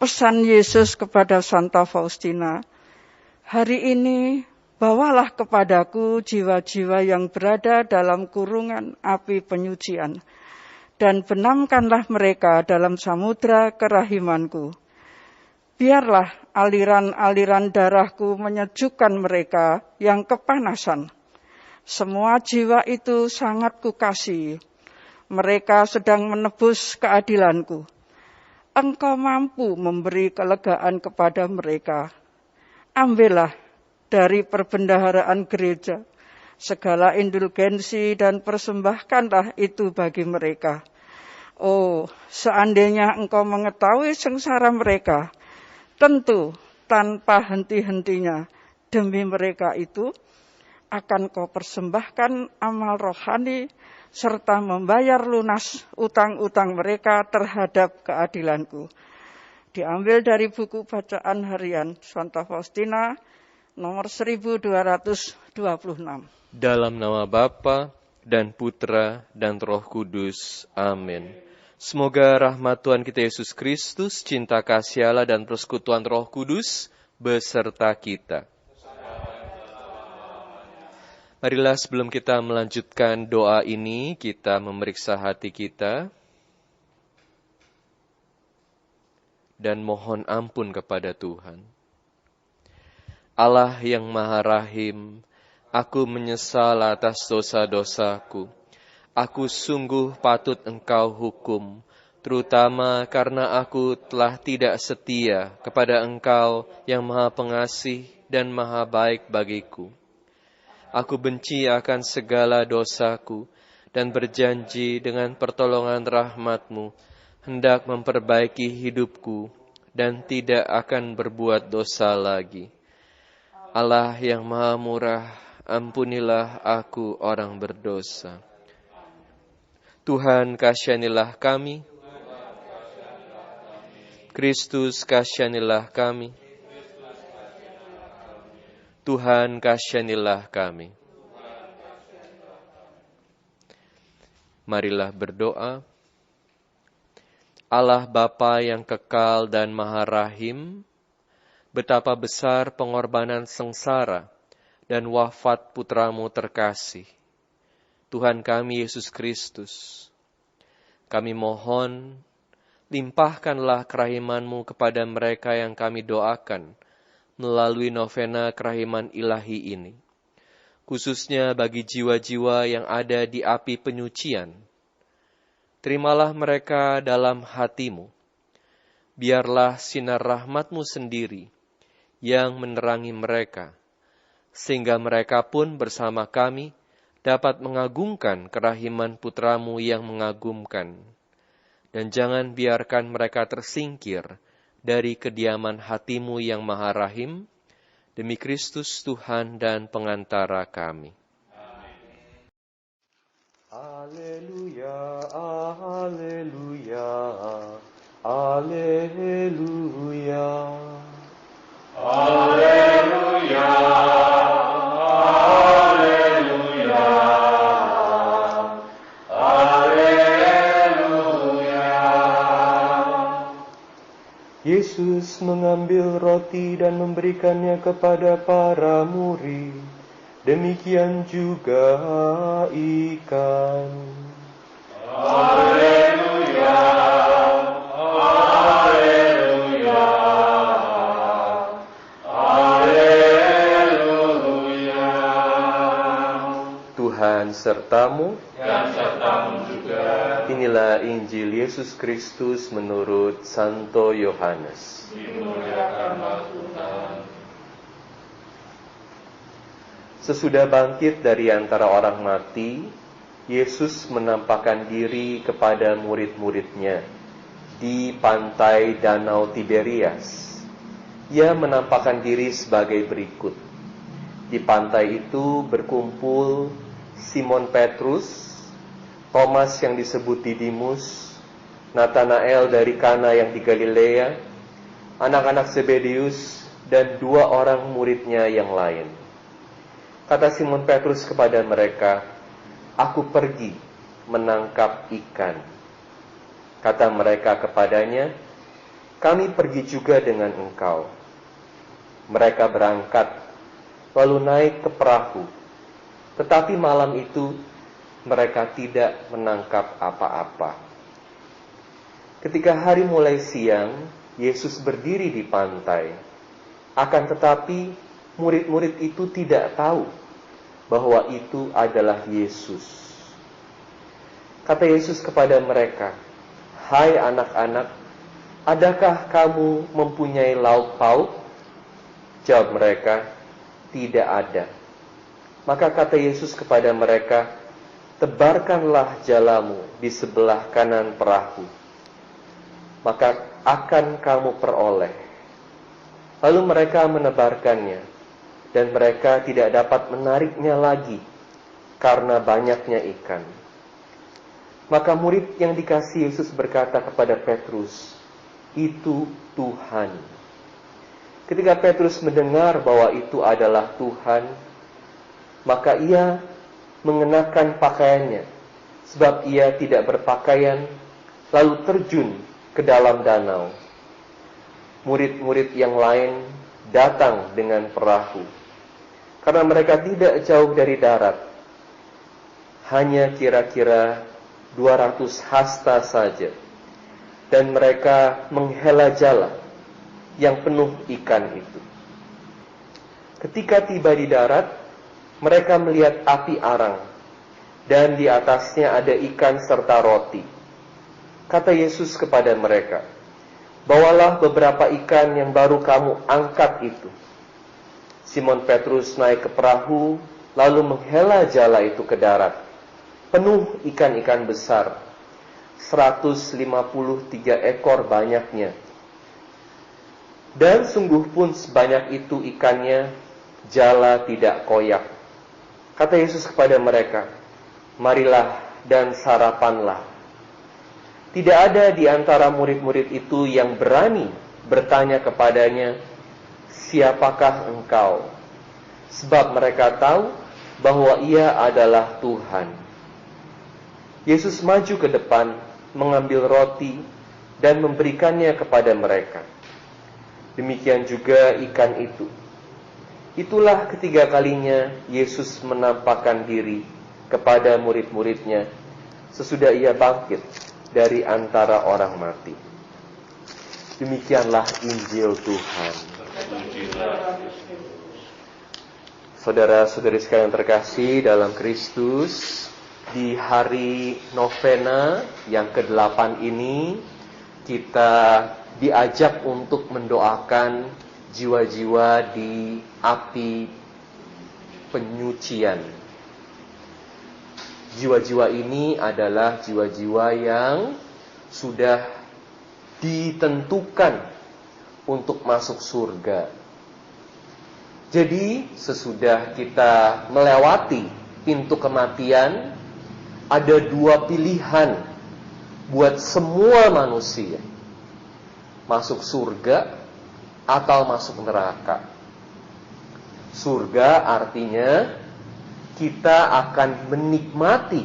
pesan Yesus kepada Santa Faustina, hari ini bawalah kepadaku jiwa-jiwa yang berada dalam kurungan api penyucian, dan benamkanlah mereka dalam samudra kerahimanku. Biarlah aliran-aliran darahku menyejukkan mereka yang kepanasan. Semua jiwa itu sangat kukasihi. Mereka sedang menebus keadilanku. Engkau mampu memberi kelegaan kepada mereka. Ambillah dari perbendaharaan gereja segala indulgensi dan persembahkanlah itu bagi mereka. Oh, seandainya engkau mengetahui sengsara mereka, tentu tanpa henti-hentinya demi mereka itu akan kau persembahkan amal rohani serta membayar lunas utang-utang mereka terhadap keadilanku. Diambil dari buku bacaan harian Santa Faustina nomor 1226. Dalam nama Bapa dan Putra dan Roh Kudus. Amin. Semoga rahmat Tuhan kita Yesus Kristus, cinta kasih Allah dan persekutuan Roh Kudus beserta kita. Marilah sebelum kita melanjutkan doa ini, kita memeriksa hati kita dan mohon ampun kepada Tuhan. Allah yang Maha Rahim, aku menyesal atas dosa-dosaku. Aku sungguh patut Engkau hukum, terutama karena aku telah tidak setia kepada Engkau yang Maha Pengasih dan Maha Baik bagiku. Aku benci akan segala dosaku dan berjanji dengan pertolongan rahmat-Mu hendak memperbaiki hidupku dan tidak akan berbuat dosa lagi. Allah yang Maha Murah, ampunilah aku orang berdosa. Tuhan, kasihanilah kami. Kristus, kasihanilah kami. Tuhan, kasihanilah kami. Marilah berdoa. Allah Bapa yang kekal dan Maha Rahim, betapa besar pengorbanan sengsara dan wafat putra-Mu terkasih, Tuhan kami Yesus Kristus. Kami mohon, limpahkanlah kerahiman-Mu kepada mereka yang kami doakan melalui novena kerahiman ilahi ini, khususnya bagi jiwa-jiwa yang ada di api penyucian. Terimalah mereka dalam hati-Mu. Biarlah sinar rahmat-Mu sendiri yang menerangi mereka, sehingga mereka pun bersama kami dapat mengagungkan kerahiman putra-Mu yang mengagumkan. Dan jangan biarkan mereka tersingkir dari kediaman hati-Mu yang Maha Rahim, demi Kristus Tuhan dan pengantara kami. Haleluya, haleluya, haleluya. Haleluya, haleluya, haleluya. Yesus mengambil roti dan memberikannya kepada para murid. Demikian juga ikan. Haleluya, haleluya, haleluya. Tuhan sertamu, Dan sertamu juga. inilah Injil Yesus Kristus menurut Santo Yohanes. Dimuliakanlah Tuhan. Sesudah bangkit dari antara orang mati, Yesus menampakkan diri kepada murid-muridnya di pantai Danau Tiberias. Ia menampakkan diri sebagai berikut. Di pantai itu berkumpul Simon Petrus, Thomas yang disebut Didimus, Nathanael dari Kana yang di Galilea, anak-anak Zebedius, dan 2 orang muridnya yang lain. Kata Simon Petrus kepada mereka, "Aku pergi menangkap ikan." Kata mereka kepadanya, kami pergi juga dengan engkau. Mereka berangkat, lalu naik ke perahu. Tetapi malam itu mereka tidak menangkap apa-apa. Ketika hari mulai siang, Yesus berdiri di pantai. Akan tetapi murid-murid itu tidak tahu bahwa itu adalah Yesus. Kata Yesus kepada mereka, "Hai anak-anak, adakah kamu mempunyai lauk pauk?" Jawab mereka, "Tidak ada." Maka kata Yesus kepada mereka, "Tebarkanlah jalamu di sebelah kanan perahu, maka akan kamu peroleh." Lalu mereka menebarkannya, dan mereka tidak dapat menariknya lagi karena banyaknya ikan. Maka murid yang dikasihi Yesus berkata kepada Petrus, "Itu Tuhan." Ketika Petrus mendengar bahwa itu adalah Tuhan, maka ia mengenakan pakaiannya, sebab ia tidak berpakaian, lalu terjun ke dalam danau. Murid-murid yang lain datang dengan perahu, karena mereka tidak jauh dari darat, hanya kira-kira 200 hasta saja, dan mereka menghela jala yang penuh ikan itu. Ketika tiba di darat, mereka melihat api arang, dan di atasnya ada ikan serta roti. Kata Yesus kepada mereka, "Bawalah beberapa ikan yang baru kamu angkat itu." Simon Petrus naik ke perahu, lalu menghela jala itu ke darat, penuh ikan-ikan besar, 153 ekor banyaknya. Dan sungguh pun sebanyak itu ikannya, jala tidak koyak. Kata Yesus kepada mereka, "Marilah dan sarapanlah." Tidak ada di antara murid-murid itu yang berani bertanya kepadanya, "Siapakah engkau?" Sebab mereka tahu bahwa ia adalah Tuhan. Yesus maju ke depan, mengambil roti, dan memberikannya kepada mereka. Demikian juga ikan itu. Itulah ketiga kalinya Yesus menampakkan diri kepada murid-muridnya sesudah ia bangkit dari antara orang mati. Demikianlah Injil Tuhan. Saudara-saudari sekalian terkasih dalam Kristus, di hari novena yang ke-8 ini, kita diajak untuk mendoakan jiwa-jiwa di api penyucian. Jiwa-jiwa ini adalah jiwa-jiwa yang sudah ditentukan untuk masuk surga. Jadi, sesudah kita melewati pintu kematian, ada dua pilihan buat semua manusia: masuk surga atau masuk neraka. Surga artinya kita akan menikmati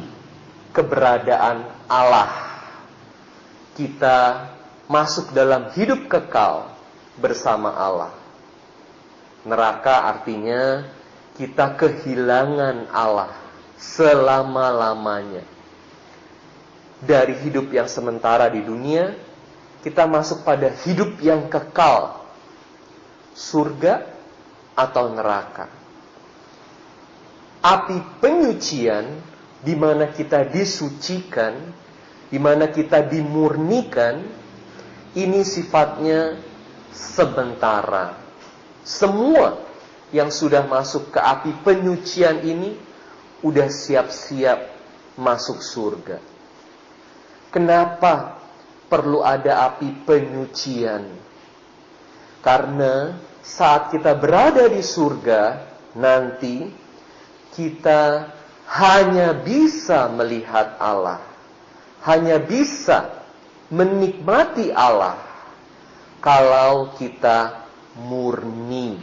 keberadaan Allah. Kita masuk dalam hidup kekal bersama Allah. Neraka artinya kita kehilangan Allah selama-lamanya. Dari hidup yang sementara di dunia, kita masuk pada hidup yang kekal, surga atau neraka. Api penyucian, di mana kita disucikan, di mana kita dimurnikan, ini sifatnya sementara. Semua yang sudah masuk ke api penyucian ini udah siap-siap masuk surga. Kenapa perlu ada api penyucian? Karena saat kita berada di surga nanti, kita hanya bisa melihat Allah, hanya bisa menikmati Allah kalau kita murni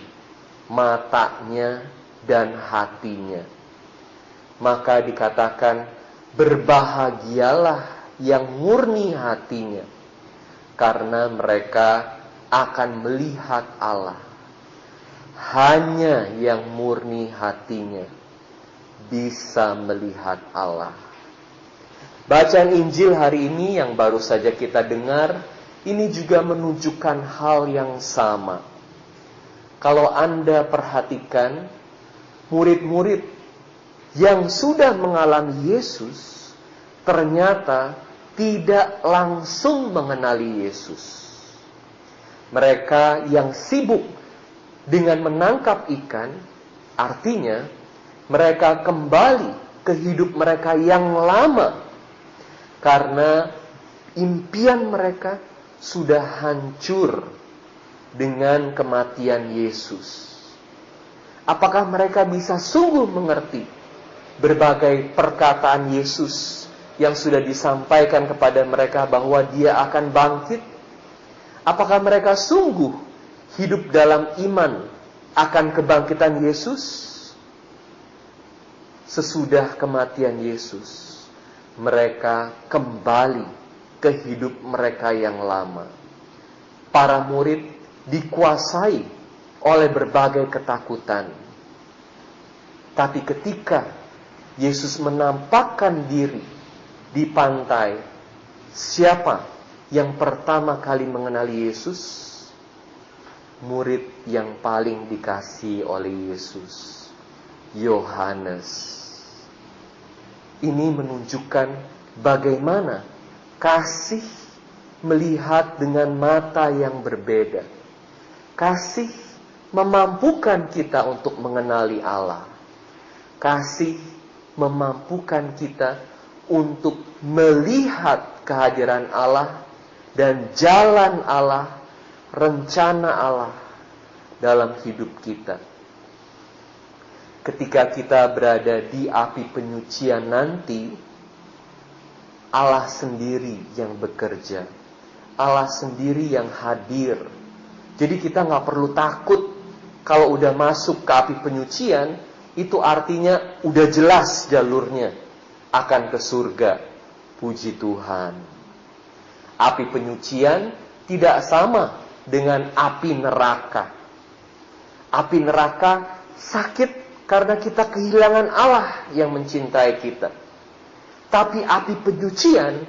matanya dan hatinya. Maka dikatakan, berbahagialah yang murni hatinya, karena mereka akan melihat Allah. Hanya yang murni hatinya bisa melihat Allah. Bacaan Injil hari ini yang baru saja kita dengar, ini juga menunjukkan hal yang sama. Kalau Anda perhatikan, murid-murid yang sudah mengalami Yesus, ternyata tidak langsung mengenali Yesus. Mereka yang sibuk dengan menangkap ikan, artinya mereka kembali ke hidup mereka yang lama, karena impian mereka sudah hancur dengan kematian Yesus. Apakah mereka bisa sungguh mengerti berbagai perkataan Yesus yang sudah disampaikan kepada mereka bahwa Dia akan bangkit? Apakah mereka sungguh hidup dalam iman akan kebangkitan Yesus? Sesudah kematian Yesus, mereka kembali ke hidup mereka yang lama. Para murid dikuasai oleh berbagai ketakutan. Tapi ketika Yesus menampakkan diri di pantai, siapa yang pertama kali mengenali Yesus? Murid yang paling dikasihi oleh Yesus, Yohanes. Ini menunjukkan bagaimana kasih melihat dengan mata yang berbeda. Kasih memampukan kita untuk mengenali Allah. Kasih memampukan kita untuk melihat kehadiran Allah dan jalan Allah, rencana Allah dalam hidup kita. Ketika kita berada di api penyucian nanti, Allah sendiri yang bekerja. Allah sendiri yang hadir. Jadi kita gak perlu takut kalau udah masuk ke api penyucian, itu artinya udah jelas jalurnya akan ke surga. Puji Tuhan. Api penyucian tidak sama dengan api neraka. Api neraka sakit karena kita kehilangan Allah yang mencintai kita. Tapi api penyucian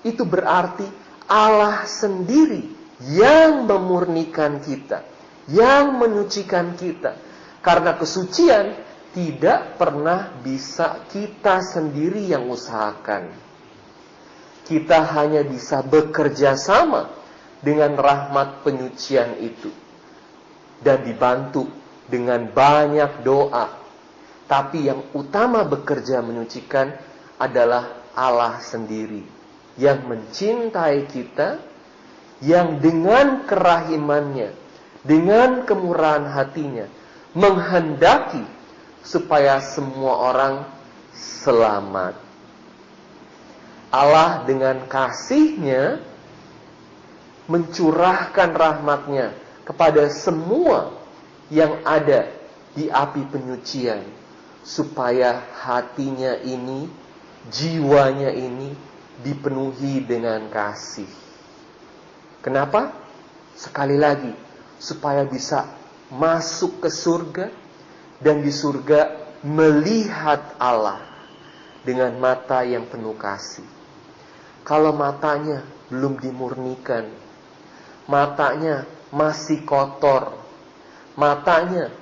itu berarti Allah sendiri yang memurnikan kita, yang menyucikan kita. Karena kesucian tidak pernah bisa kita sendiri yang usahakan. Kita hanya bisa bekerja sama dengan rahmat penyucian itu dan dibantu dengan banyak doa. Tapi yang utama bekerja menyucikan adalah Allah sendiri yang mencintai kita, yang dengan kerahimannya, dengan kemurahan hatinya, menghendaki supaya semua orang selamat. Allah dengan kasih-Nya mencurahkan rahmat-Nya kepada semua yang ada di api penyucian, supaya hatinya ini, jiwanya ini dipenuhi dengan kasih. Kenapa? Sekali lagi, supaya bisa masuk ke surga, dan di surga melihat Allah dengan mata yang penuh kasih. Kalau matanya belum dimurnikan, matanya masih kotor, matanya,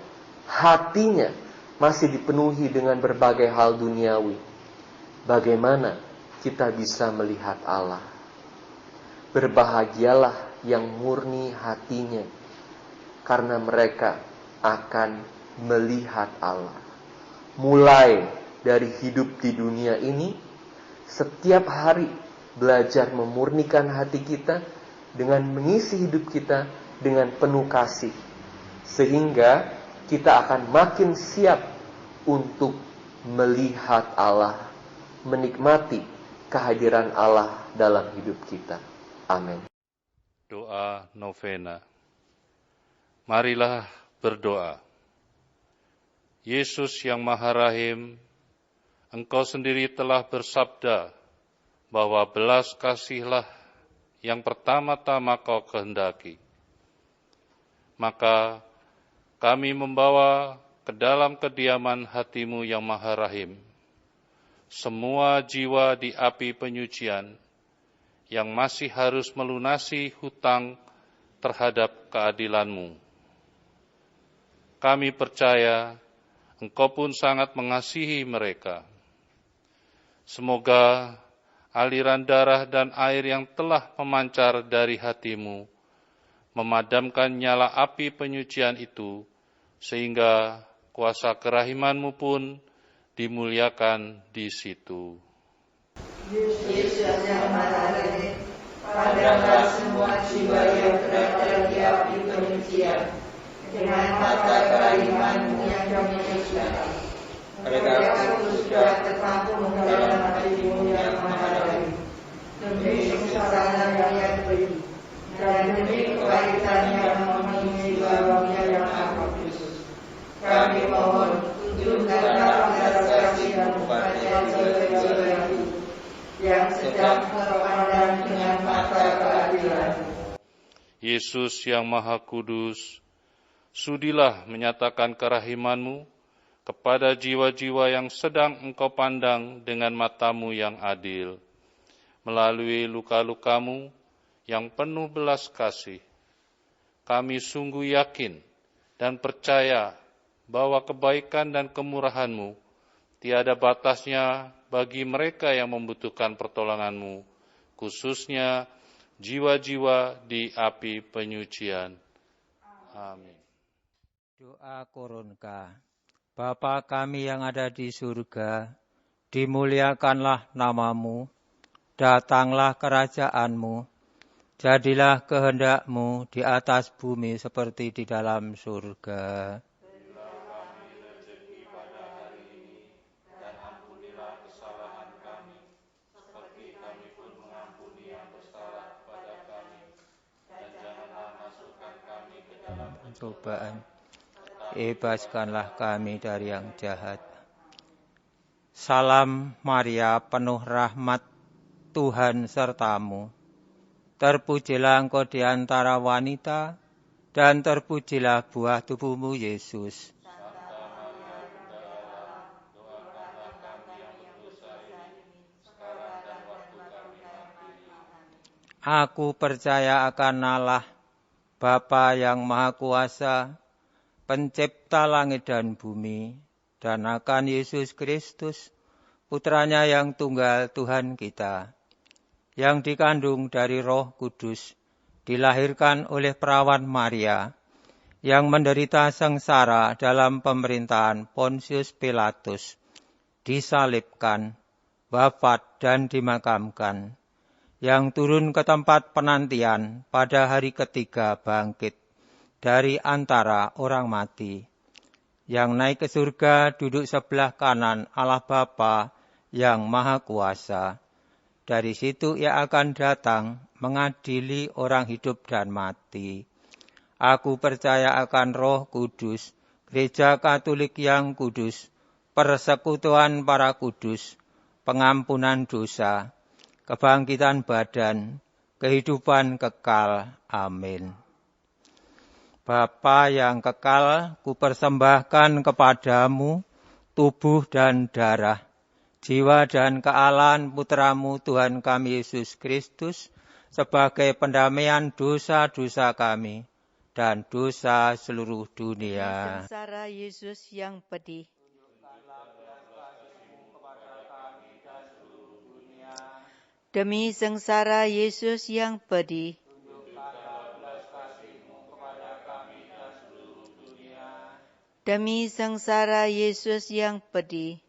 hatinya masih dipenuhi dengan berbagai hal duniawi, bagaimana kita bisa melihat Allah? Berbahagialah yang murni hatinya, karena mereka akan melihat Allah. Mulai dari hidup di dunia ini, setiap hari belajar memurnikan hati kita dengan mengisi hidup kita dengan penuh kasih, sehingga kita akan makin siap untuk melihat Allah, menikmati kehadiran Allah dalam hidup kita. Amin. Doa novena. Marilah berdoa. Yesus yang Maha Rahim, Engkau sendiri telah bersabda bahwa belas kasihlah yang pertama-tama Kau kehendaki. Maka kami membawa ke dalam kediaman hati-Mu yang Maha Rahim semua jiwa di api penyucian yang masih harus melunasi hutang terhadap keadilan-Mu. Kami percaya Engkau pun sangat mengasihi mereka. Semoga aliran darah dan air yang telah memancar dari hati-Mu memadamkan nyala api penyucian itu, sehingga kuasa kerahiman-Mu pun dimuliakan di situ. Yesus yang Maha Rahim, padamlah semua jiwa yang berada di api penyucian dengan mata kerahiman-Mu yang menyucikan. Mereka sudah tertampung dalam hati-Mu yang Maha Rahim, demi kesesaran yang beri dan demi kebaikan yang memenuhi jiwa-Nya yang Maha Kudus. Kami mohon tunjukkanlah belas kasih-Mu pada jiwa-jiwa itu yang sedang terpandang dengan mata keadilan. Yesus yang Maha Kudus, sudilah menyatakan kerahiman-Mu kepada jiwa-jiwa yang sedang Engkau pandang dengan mata-Mu yang adil. Melalui luka-luka-Mu yang penuh belas kasih, kami sungguh yakin dan percaya bahwa kebaikan dan kemurahan-Mu tiada batasnya bagi mereka yang membutuhkan pertolongan-Mu, khususnya jiwa-jiwa di api penyucian. Amin. Doa Koronka. Bapa kami yang ada di surga, dimuliakanlah nama-Mu, datanglah kerajaan-Mu, jadilah kehendak-Mu di atas bumi seperti di dalam surga. Cobaan, bebaskanlah kami dari yang jahat. Salam Maria, penuh rahmat, Tuhan serta-Mu. Terpujilah Engkau di antara wanita, dan terpujilah buah tubuh-Mu, Yesus. Aku percaya akan Allah, Bapa yang Maha Kuasa, Pencipta langit dan bumi, dan akan Yesus Kristus, Putranya yang tunggal Tuhan kita, yang dikandung dari Roh Kudus, dilahirkan oleh perawan Maria, yang menderita sengsara dalam pemerintahan Pontius Pilatus, disalibkan, wafat dan dimakamkan, yang turun ke tempat penantian pada hari ketiga bangkit dari antara orang mati, yang naik ke surga duduk sebelah kanan Allah Bapa yang Maha Kuasa. Dari situ Ia akan datang mengadili orang hidup dan mati. Aku percaya akan Roh Kudus, Gereja Katolik yang kudus, persekutuan para kudus, pengampunan dosa, kebangkitan badan, kehidupan kekal. Amin. Bapa yang kekal, kupersembahkan kepadamu tubuh dan darah, jiwa dan kealahan Putra-Mu Tuhan kami Yesus Kristus, sebagai pendamaian dosa-dosa kami dan dosa seluruh dunia. Sengsara Yesus yang pedih. Demi sengsara Yesus yang pedih. Demi sengsara Yesus yang pedih.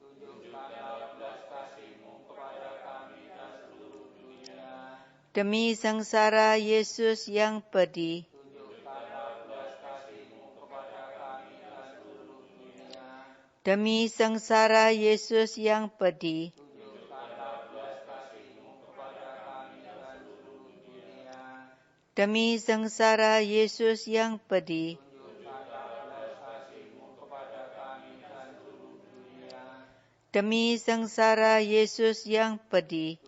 Demi sengsara Yesus yang pedih. Demi sengsara Yesus yang pedih. Demi sengsara Yesus yang pedih. Demi sengsara Yesus yang pedih.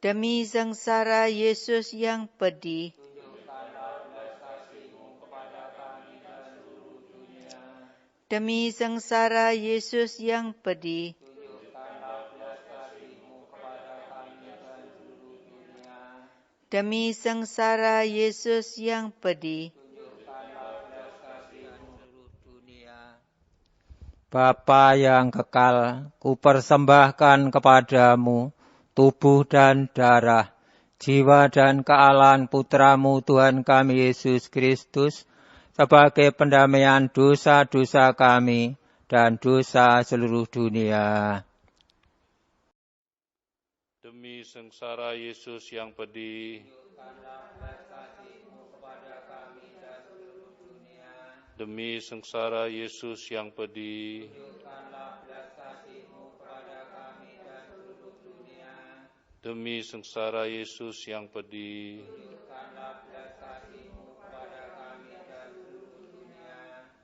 Demi sengsara Yesus yang pedih, demi sengsara Yesus yang pedih, demi sengsara Yesus yang pedih. Bapa yang kekal, kupersembahkan kepadamu tubuh dan darah, jiwa dan kealahan Putramu Tuhan kami Yesus Kristus, sebagai pendamaian dosa-dosa kami dan dosa seluruh dunia. Demi sengsara Yesus yang pedih, demi sengsara Yesus yang pedih, demi sengsara Yesus yang pedih,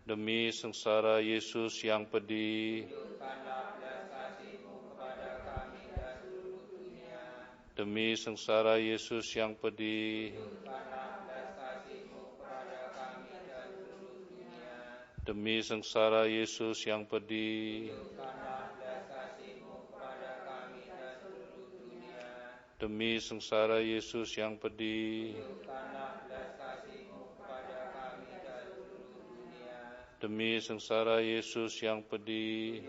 demi sengsara Yesus yang pedih, demi sengsara Yesus yang pedih, demi sengsara Yesus yang pedih, demi sengsara Yesus yang pedih, demi sengsara Yesus yang pedih,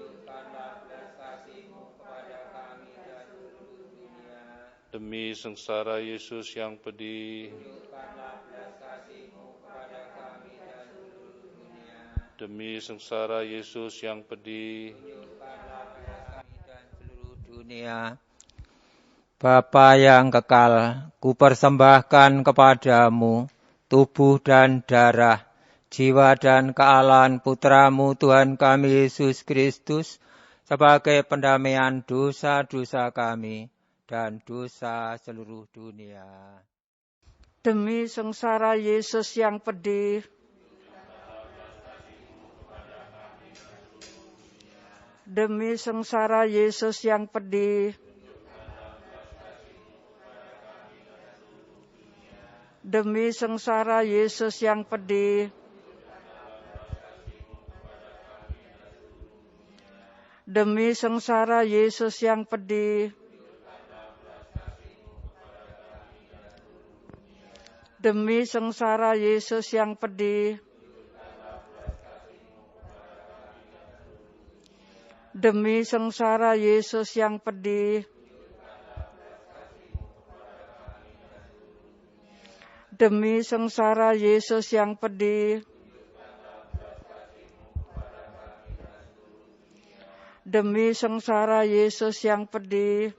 demi sengsara Yesus yang pedih, demi sengsara Yesus yang pedih, dunia. Bapa yang kekal, kupersembahkan kepadamu tubuh dan darah, jiwa dan kealahan Putramu Tuhan kami Yesus Kristus, sebagai pendamaian dosa-dosa kami dan dosa seluruh dunia. Demi sengsara Yesus yang pedih, demi sengsara Yesus yang pedih, demi sengsara Yesus yang pedih, demi sengsara Yesus yang pedih, demi sengsara Yesus yang pedih, demi sengsara Yesus yang pedih, demi sengsara Yesus yang pedih, demi sengsara Yesus yang pedih,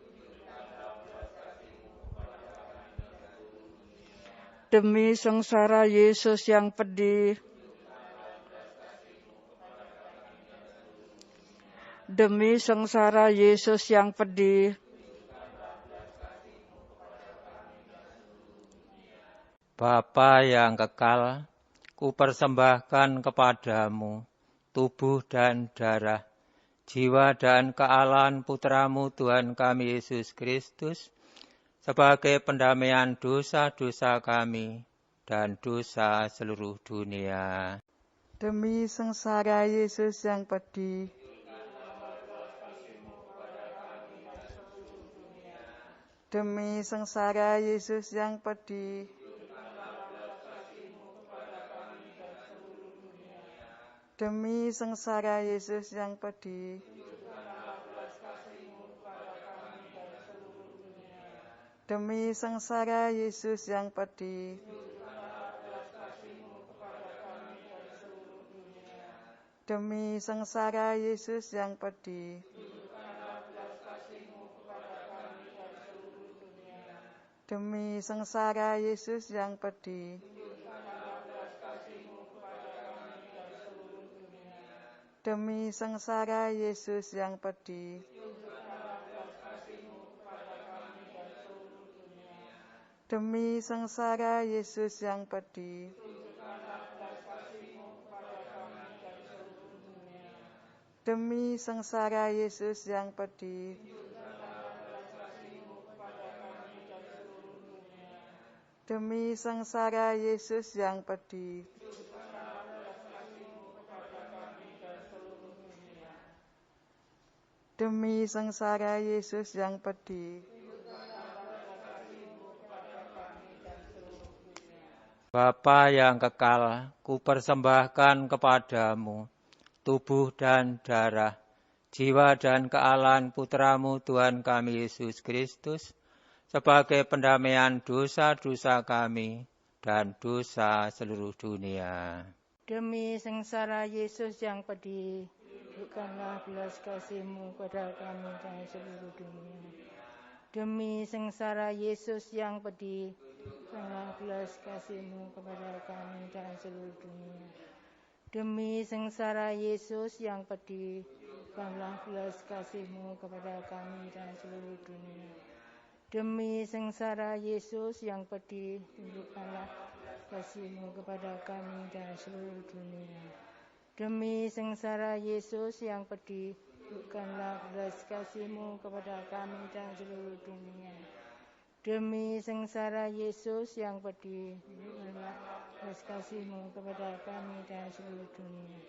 demi sengsara Yesus yang pedih, demi sengsara Yesus yang pedih. Bapa yang kekal, kupersembahkan kepadamu tubuh dan darah, jiwa dan kealahan Putramu Tuhan kami Yesus Kristus, sebagai pendamaian dosa-dosa kami dan dosa seluruh dunia. Demi sengsara Yesus yang pedih, demi sengsara Yesus yang pedih, demi sengsara Yesus yang pedih, demi sengsara Yesus yang pedih, demi sengsara Yesus yang pedih, demi sengsara Yesus yang pedih, demi sengsara Yesus yang pedih, demi sengsara Yesus yang pedih, demi sengsara Yesus yang pedih, Demi sengsara Yesus yang pedih. Demi sengsara Yesus yang pedih. Bapa yang kekal, kupersembahkan kepadamu tubuh dan darah, jiwa dan kealahan Putramu Tuhan kami Yesus Kristus, sebagai pendamaian dosa-dosa kami dan dosa seluruh dunia. Demi sengsara Yesus yang pedih, tunjukkanlah belas kasih-Mu kepada kami dan seluruh dunia. Demi sengsara Yesus yang pedih, tunjukkanlah belas kasih-Mu kepada kami dan seluruh dunia. Demi sengsara Yesus yang pedih, tunjukkanlah belas kasih-Mu kepada kami dan seluruh dunia. Demi sengsara Yesus yang pedih, tunjukkanlah kasih-Mu kepada kami dan seluruh dunia. Demi sengsara Yesus yang pedih, tunjukkanlah belas kasih-Mu kepada kami dan seluruh dunia. Demi sengsara Yesus yang pedih, tunjukkanlah belas kasih-Mu kepada kami dan seluruh dunia.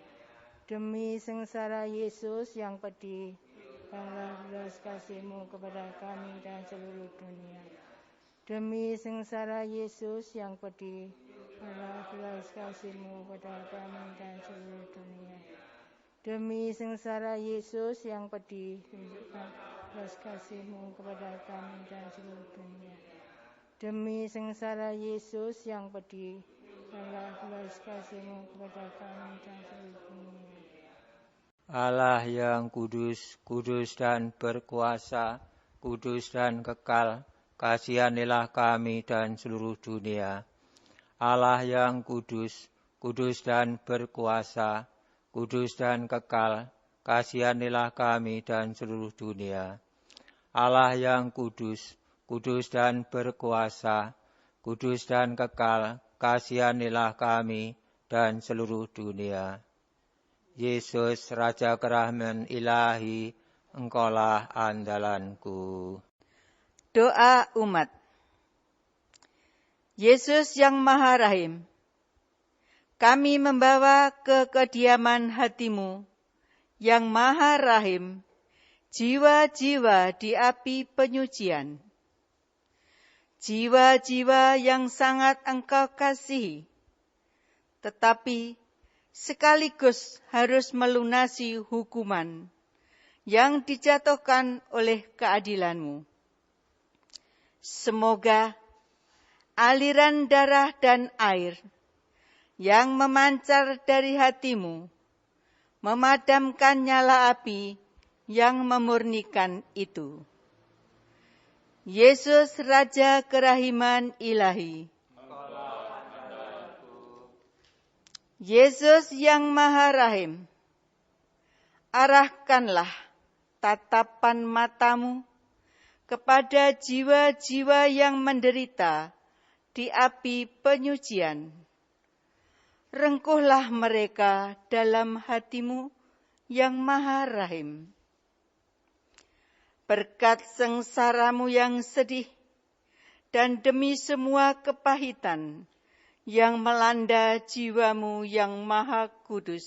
Demi sengsara Yesus yang pedih, tunjukkanlah belas kasih-Mu kepada kami dan seluruh dunia. Demi sengsara Yesus yang pedih, tunjukkanlah belas kasih-Mu kepada kami dan seluruh dunia. Demi sengsara Yesus yang pedih, tunjukkanlah belas kasih-Mu kepada kami dan seluruh dunia. Demi sengsara Yesus yang pedih, tunjukkanlah belas kasih-Mu kepada kami dan seluruh dunia. Allah yang kudus, kudus dan berkuasa, kudus dan kekal, kasihanilah kami dan seluruh dunia. Allah yang kudus, kudus dan berkuasa, kudus dan kekal, kasihanilah kami dan seluruh dunia. Allah yang kudus, kudus dan berkuasa, kudus dan kekal, kasihanilah kami dan seluruh dunia. Yesus, Raja Kerahman Ilahi, Engkaulah andalanku. Doa umat. Yesus yang Maha Rahim, kami membawa ke kediaman hati-Mu yang Maha Rahim jiwa-jiwa di api penyucian. Jiwa-jiwa yang sangat Engkau kasihi, tetapi sekaligus harus melunasi hukuman yang dijatuhkan oleh keadilan-Mu. Semoga aliran darah dan air yang memancar dari hati-Mu memadamkan nyala api yang memurnikan itu. Yesus, Raja Kerahiman Ilahi, Yesus yang Maha Rahim, arahkanlah tatapan mata-Mu kepada jiwa-jiwa yang menderita di api penyucian. Rengkuhlah mereka dalam hati-Mu yang Maha Rahim. Berkat sengsara-Mu yang sedih dan demi semua kepahitan yang melanda jiwa-Mu yang Maha Kudus,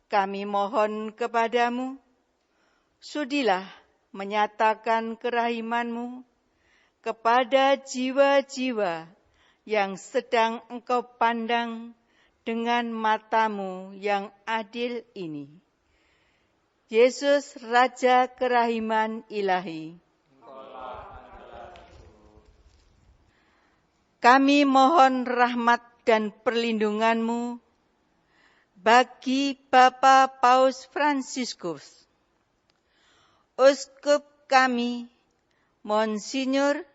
kami mohon kepadamu, sudilah menyatakan kerahiman-Mu kepada jiwa-jiwa yang sedang Engkau pandang dengan mata-Mu yang adil ini. Yesus, Raja Kerahiman Ilahi, kami mohon rahmat dan perlindungan-Mu bagi Bapak Paus Fransiskus, Uskup kami, Monsinyur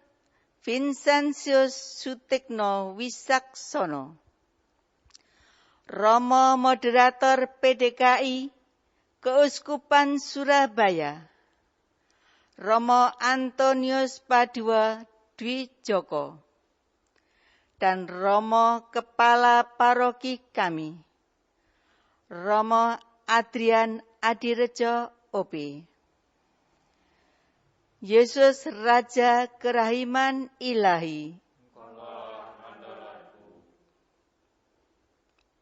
Vincentius Sutikno Wisaksono, Romo Moderator PDKI Keuskupan Surabaya, Romo Antonius Padua Dwi Joko, dan Romo Kepala Paroki kami, Romo Adrian Adirejo OP. Yesus, Raja Kerahiman Ilahi,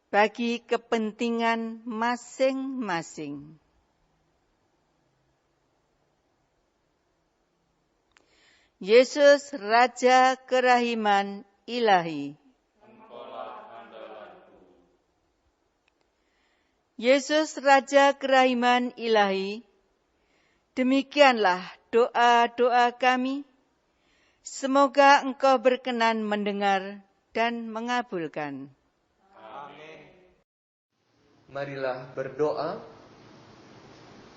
bagi kepentingan masing-masing. Yesus Raja Kerahiman Ilahi. Yesus Raja Kerahiman Ilahi, demikianlah doa-doa kami. Semoga Engkau berkenan mendengar dan mengabulkan. Marilah berdoa.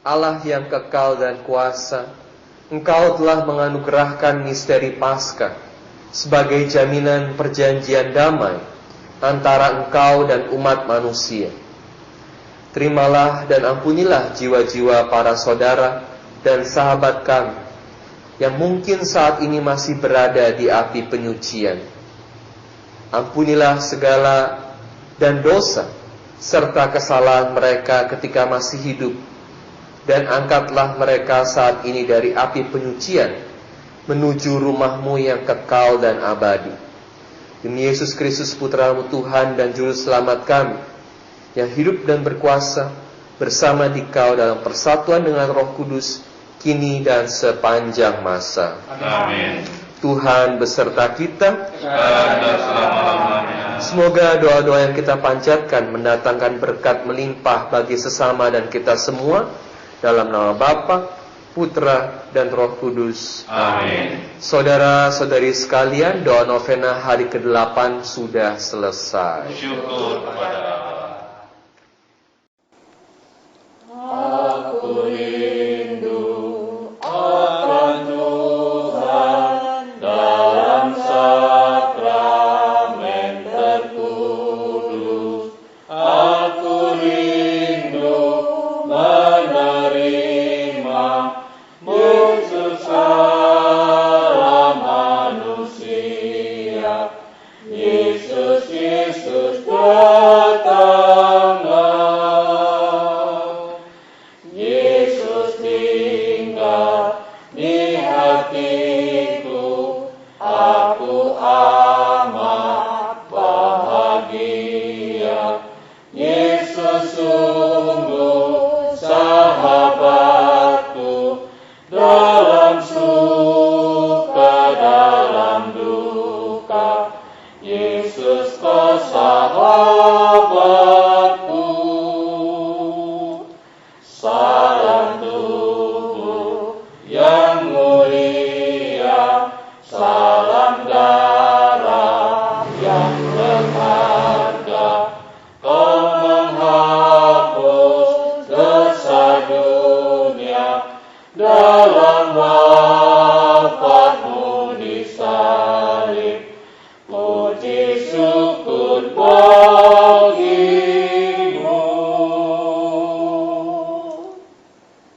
Allah yang kekal dan kuasa, Engkau telah menganugerahkan misteri Paskah sebagai jaminan perjanjian damai antara Engkau dan umat manusia. Terimalah dan ampunilah jiwa-jiwa para saudara dan sahabat kami yang mungkin saat ini masih berada di api penyucian. Ampunilah segala dan dosa serta kesalahan mereka ketika masih hidup, dan angkatlah mereka saat ini dari api penyucian menuju rumah-Mu yang kekal dan abadi. Demi Yesus Kristus Putra-Mu Tuhan dan Juru Selamat kami, yang hidup dan berkuasa bersama Dikau dalam persatuan dengan Roh Kudus, kini dan sepanjang masa. Amin. Tuhan beserta kita. Sekarang dan selama-lamanya. Semoga doa-doa yang kita panjatkan mendatangkan berkat melimpah bagi sesama dan kita semua. Dalam nama Bapa, Putra, dan Roh Kudus. Amin. Saudara-saudari sekalian, doa novena hari ke-8 sudah selesai. Syukur kepada Allah.